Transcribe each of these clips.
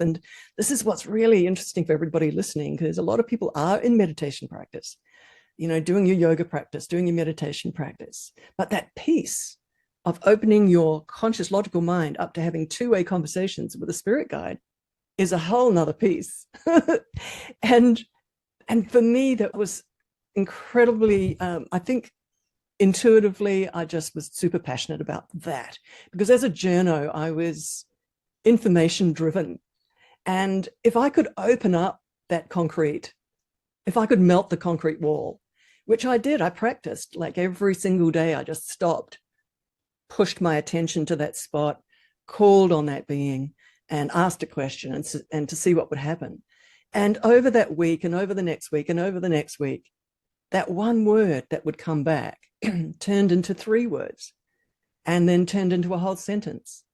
And this is what's really interesting for everybody listening, because a lot of people are in meditation practice, doing your yoga practice, doing your meditation practice. But that piece of opening your conscious logical mind up to having two-way conversations with a spirit guide is a whole nother piece. and for me, that was incredibly, I think intuitively, I just was super passionate about that, because as a journo, I was information driven. And if I could open up that concrete, if I could melt the concrete wall, which I did, I practiced like every single day. I just stopped, pushed my attention to that spot, called on that being, and asked a question and to see what would happen. And over that week and over the next week and over the next week, that one word that would come back turned into 3 words and then turned into a whole sentence.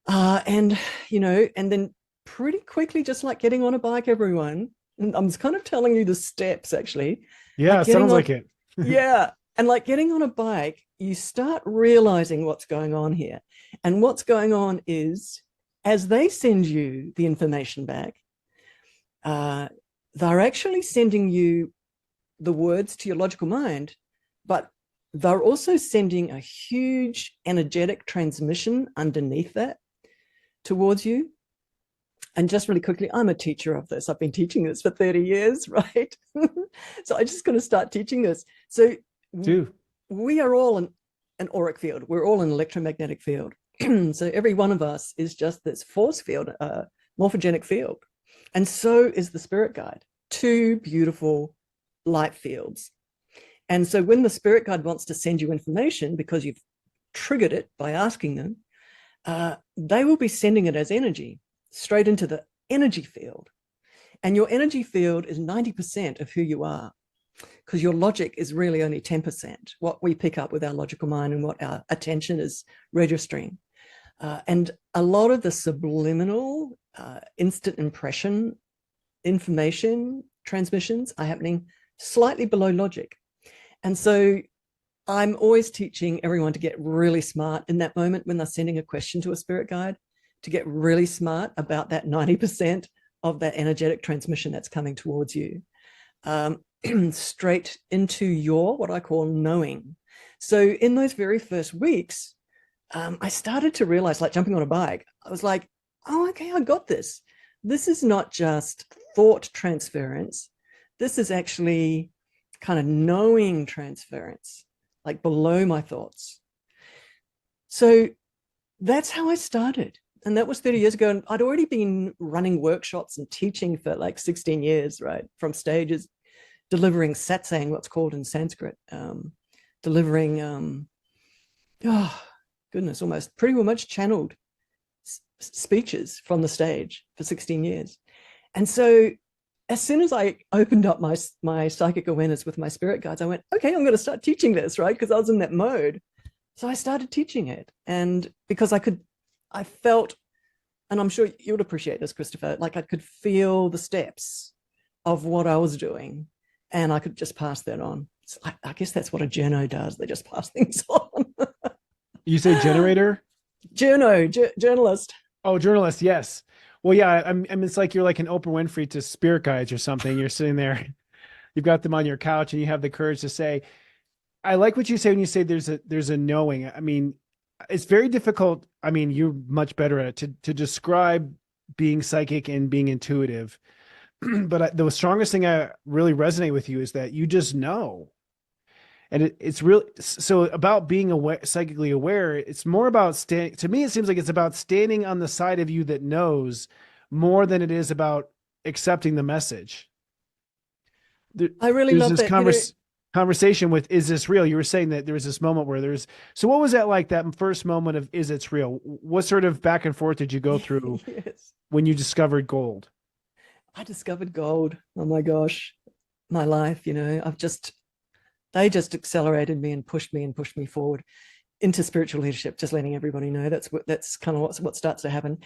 And then pretty quickly, just like getting on a bike, everyone, and I'm kind of telling you the steps actually. Yeah, like sounds like it. yeah. And like getting on a bike, you start realizing what's going on here. And what's going on is, as they send you the information back, they're actually sending you the words to your logical mind, but they're also sending a huge energetic transmission underneath that towards you. And just really quickly, I'm a teacher of this. I've been teaching this for 30 years, right? So I'm just going to start teaching this. So we are all an auric field. We're all an electromagnetic field. So every one of us is just this force field, morphogenic field. And so is the spirit guide, 2 beautiful light fields. And so when the spirit guide wants to send you information, because you've triggered it by asking them, they will be sending it as energy straight into the energy field. And your energy field is 90% of who you are, because your logic is really only 10%, what we pick up with our logical mind and what our attention is registering. And a lot of the subliminal instant impression information transmissions are happening slightly below logic. And so I'm always teaching everyone to get really smart in that moment when they're sending a question to a spirit guide, to get really smart about that 90% of that energetic transmission that's coming towards you, straight into your, what I call, knowing. So in those very first weeks, I started to realize, like jumping on a bike, I was like, oh, okay, I got this. This is not just thought transference. This is actually kind of knowing transference, like below my thoughts. So that's how I started. And that was 30 years ago. And I'd already been running workshops and teaching for like 16 years, right? From stages, delivering satsang, what's called in Sanskrit, delivering, oh, goodness, almost pretty much channeled speeches from the stage for 16 years. And so as soon as I opened up my psychic awareness with my spirit guides, I went, okay, I'm going to start teaching this, right? Because I was in that mode. So I started teaching it. And because I felt, and I'm sure you would appreciate this, Christopher, like I could feel the steps of what I was doing, and I could just pass that on. So I guess that's what a journo does. They just pass things on. You say generator? Journalist. Oh, journalist. Yes. Well, yeah. I mean, it's like you're like an Oprah Winfrey to spirit guides or something. You're sitting there, you've got them on your couch, and you have the courage to say, I like what you say when you say there's a knowing. I mean, it's very difficult. I mean, you're much better at it to describe being psychic and being intuitive. But the strongest thing I really resonate with you is that you just know. And it's really, so about being aware, psychically aware, it's more about to me, it seems like it's about standing on the side of you that knows more than it is about accepting the message. I really There's love this that. conversation with, is this real? You were saying that there was this moment where so what was that like, that first moment of, is it's real? What sort of back and forth did you go through Yes. when you discovered gold? I discovered gold. Oh my gosh, my life, they just accelerated me and pushed me forward into spiritual leadership. Just letting everybody know that's kind of what starts to happen.